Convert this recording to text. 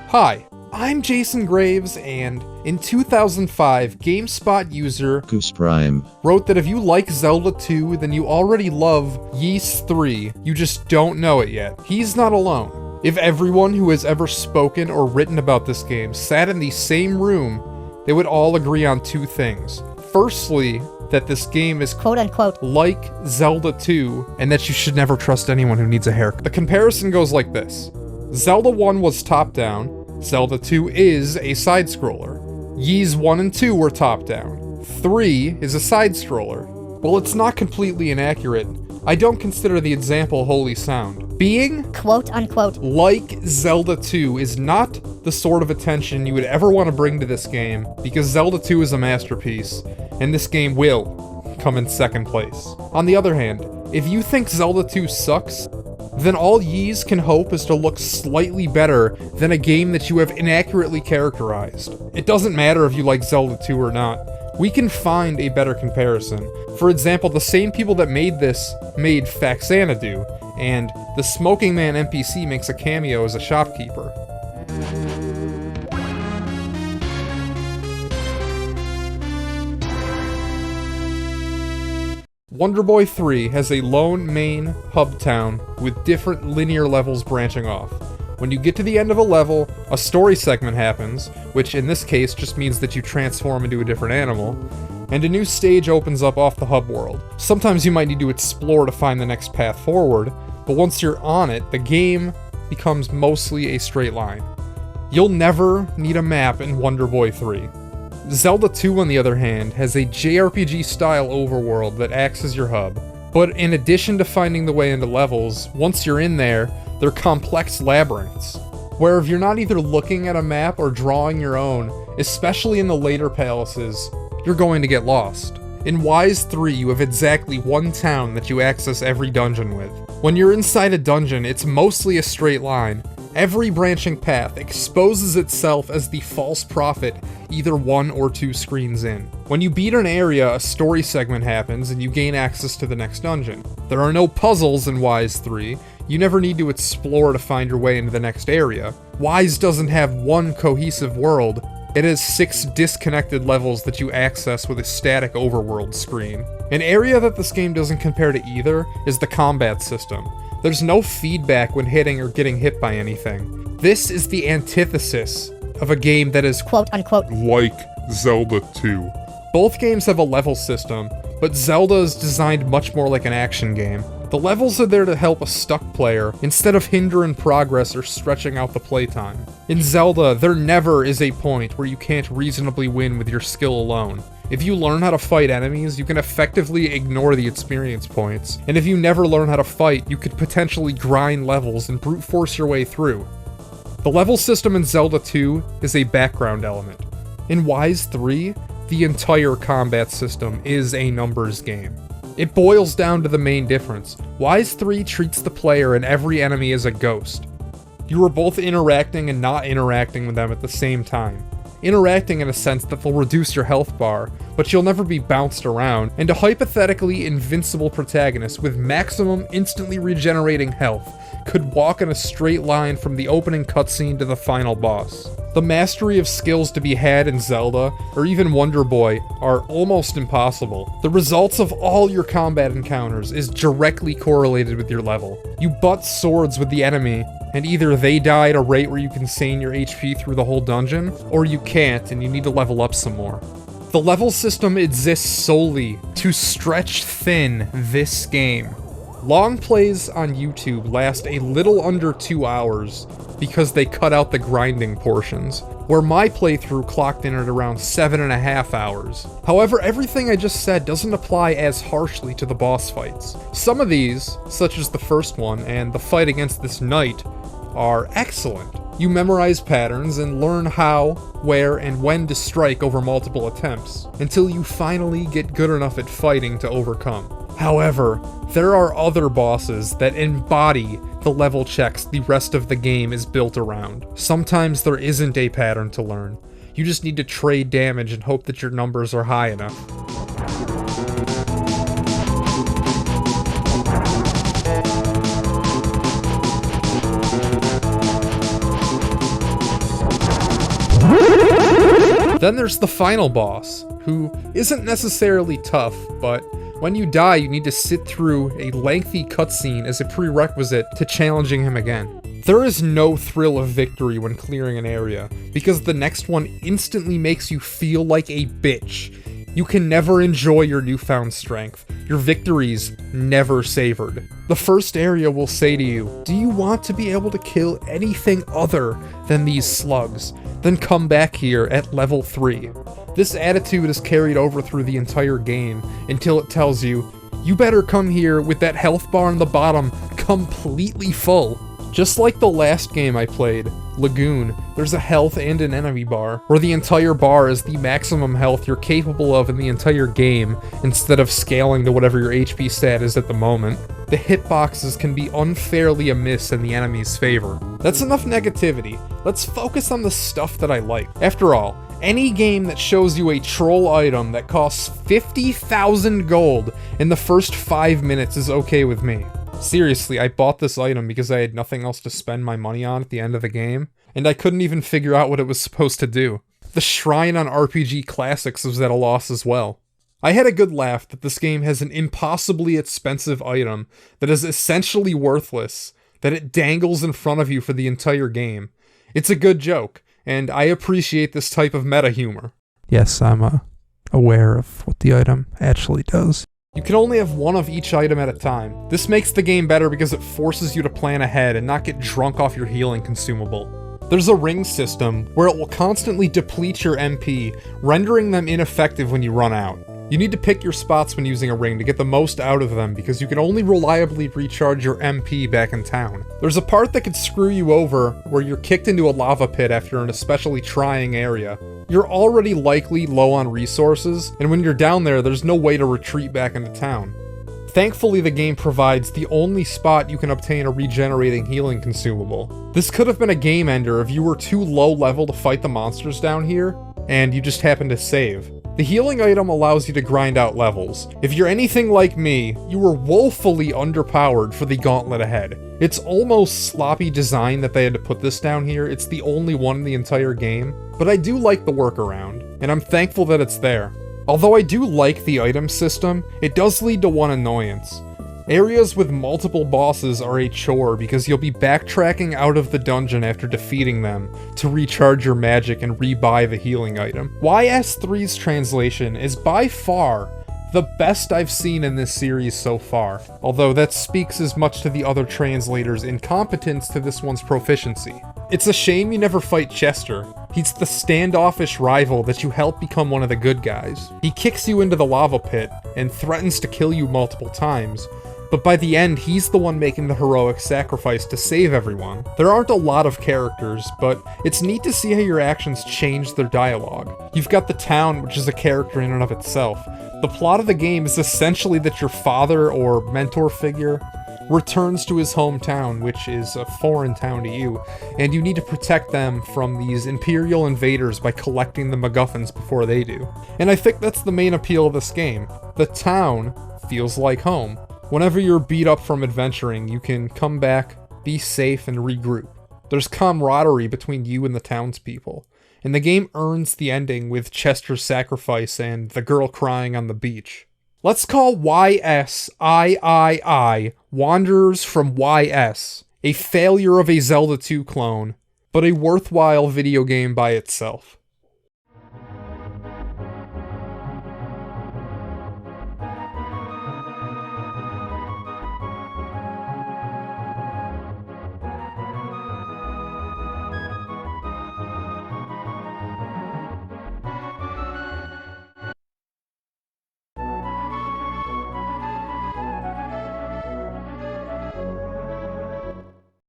Hi, I'm Jason Graves, and in 2005, GameSpot user Goose Prime wrote that if you like Zelda 2, then you already love Ys 3, you just don't know it yet. He's not alone. If everyone who has ever spoken or written about this game sat in the same room, they would all agree on two things. Firstly, that this game is quote-unquote like Zelda 2, and that you should never trust anyone who needs a haircut. The comparison goes like this. Zelda 1 was top-down, Zelda 2 is a side-scroller. Ys 1 and 2 were top-down. 3 is a side-scroller. While it's not completely inaccurate, I don't consider the example wholly sound. Being quote-unquote like Zelda 2 is not the sort of attention you would ever want to bring to this game, because Zelda 2 is a masterpiece, and this game will come in second place. On the other hand, if you think Zelda 2 sucks, then all Ys can hope is to look slightly better than a game that you have inaccurately characterized. It doesn't matter if you like Zelda 2 or not. We can find a better comparison. For example, the same people that made this made Faxanadu, and the Smoking Man NPC makes a cameo as a shopkeeper. Wonder Boy 3 has a lone main hub town with different linear levels branching off. When you get to the end of a level, a story segment happens, which in this case just means that you transform into a different animal, and a new stage opens up off the hub world. Sometimes you might need to explore to find the next path forward, but once you're on it, the game becomes mostly a straight line. You'll never need a map in Wonder Boy 3. Zelda 2, on the other hand, has a JRPG-style overworld that acts as your hub. But in addition to finding the way into levels, once you're in there, they're complex labyrinths, where if you're not either looking at a map or drawing your own, especially in the later palaces, you're going to get lost. In Ys 3, you have exactly one town that you access every dungeon with. When you're inside a dungeon, it's mostly a straight line. Every branching path exposes itself as the false prophet either 1 or 2 screens in. When you beat an area, a story segment happens and you gain access to the next dungeon. There are no puzzles in Ys 3, you never need to explore to find your way into the next area. Ys doesn't have one cohesive world, it has 6 disconnected levels that you access with a static overworld screen. An area that this game doesn't compare to either is the combat system. There's no feedback when hitting or getting hit by anything. This is the antithesis of a game that is quote-unquote like Zelda 2. Both games have a level system, but Zelda is designed much more like an action game. The levels are there to help a stuck player, instead of hindering progress or stretching out the playtime. In Zelda, there never is a point where you can't reasonably win with your skill alone. If you learn how to fight enemies, you can effectively ignore the experience points, and if you never learn how to fight, you could potentially grind levels and brute force your way through. The level system in Zelda 2 is a background element. In Ys 3, the entire combat system is a numbers game. It boils down to the main difference. Ys 3 treats the player and every enemy as a ghost. You are both interacting and not interacting with them at the same time. Interacting in a sense that they'll reduce your health bar, but you'll never be bounced around, and a hypothetically invincible protagonist with maximum instantly regenerating health could walk in a straight line from the opening cutscene to the final boss. The mastery of skills to be had in Zelda, or even Wonder Boy, are almost impossible. The results of all your combat encounters is directly correlated with your level. You butt swords with the enemy, and either they die at a rate where you can sustain your HP through the whole dungeon, or you can't and you need to level up some more. The level system exists solely to stretch thin this game. Long plays on YouTube last a little under 2 hours because they cut out the grinding portions, where my playthrough clocked in at around 7.5 hours. However, everything I just said doesn't apply as harshly to the boss fights. Some of these, such as the first one and the fight against this knight, are excellent. You memorize patterns and learn how, where, and when to strike over multiple attempts, until you finally get good enough at fighting to overcome. However, there are other bosses that embody the level checks the rest of the game is built around. Sometimes there isn't a pattern to learn. You just need to trade damage and hope that your numbers are high enough. Then there's the final boss, who isn't necessarily tough, but when you die, you need to sit through a lengthy cutscene as a prerequisite to challenging him again. There is no thrill of victory when clearing an area, because the next one instantly makes you feel like a bitch. You can never enjoy your newfound strength. Your victories never savored. The first area will say to you, do you want to be able to kill anything other than these slugs? Then come back here at level 3. This attitude is carried over through the entire game until it tells you, you better come here with that health bar on the bottom completely full. Just like the last game I played, Lagoon, there's a health and an enemy bar, where the entire bar is the maximum health you're capable of in the entire game, instead of scaling to whatever your HP stat is at the moment. The hitboxes can be unfairly amiss in the enemy's favor. That's enough negativity. Let's focus on the stuff that I like. After all, any game that shows you a troll item that costs 50,000 gold in the first 5 minutes is okay with me. Seriously, I bought this item because I had nothing else to spend my money on at the end of the game, and I couldn't even figure out what it was supposed to do. The shrine on RPG Classics was at a loss as well. I had a good laugh that this game has an impossibly expensive item that is essentially worthless, that it dangles in front of you for the entire game. It's a good joke, and I appreciate this type of meta humor. Yes, I'm aware of what the item actually does. You can only have one of each item at a time. This makes the game better because it forces you to plan ahead and not get drunk off your healing consumable. There's a ring system where it will constantly deplete your MP, rendering them ineffective when you run out. You need to pick your spots when using a ring to get the most out of them because you can only reliably recharge your MP back in town. There's a part that could screw you over where you're kicked into a lava pit after an especially trying area. You're already likely low on resources, and when you're down there, there's no way to retreat back into town. Thankfully, the game provides the only spot you can obtain a regenerating healing consumable. This could have been a game ender if you were too low level to fight the monsters down here, and you just happened to save. The healing item allows you to grind out levels. If you're anything like me, you were woefully underpowered for the Gauntlet ahead. It's almost sloppy design that they had to put this down here. It's the only one in the entire game, but I do like the workaround, and I'm thankful that it's there. Although I do like the item system, it does lead to one annoyance. Areas with multiple bosses are a chore because you'll be backtracking out of the dungeon after defeating them to recharge your magic and rebuy the healing item. YS3's translation is by far the best I've seen in this series so far, although that speaks as much to the other translators' incompetence to this one's proficiency. It's a shame you never fight Chester. He's the standoffish rival that you help become one of the good guys. He kicks you into the lava pit and threatens to kill you multiple times, but by the end, he's the one making the heroic sacrifice to save everyone. There aren't a lot of characters, but it's neat to see how your actions change their dialogue. You've got the town, which is a character in and of itself. The plot of the game is essentially that your father or mentor figure returns to his hometown, which is a foreign town to you, and you need to protect them from these Imperial invaders by collecting the MacGuffins before they do. And I think that's the main appeal of this game. The town feels like home. Whenever you're beat up from adventuring, you can come back, be safe, and regroup. There's camaraderie between you and the townspeople, and the game earns the ending with Chester's sacrifice and the girl crying on the beach. Let's call YSIII Wanderers from YS a failure of a Zelda 2 clone, but a worthwhile video game by itself.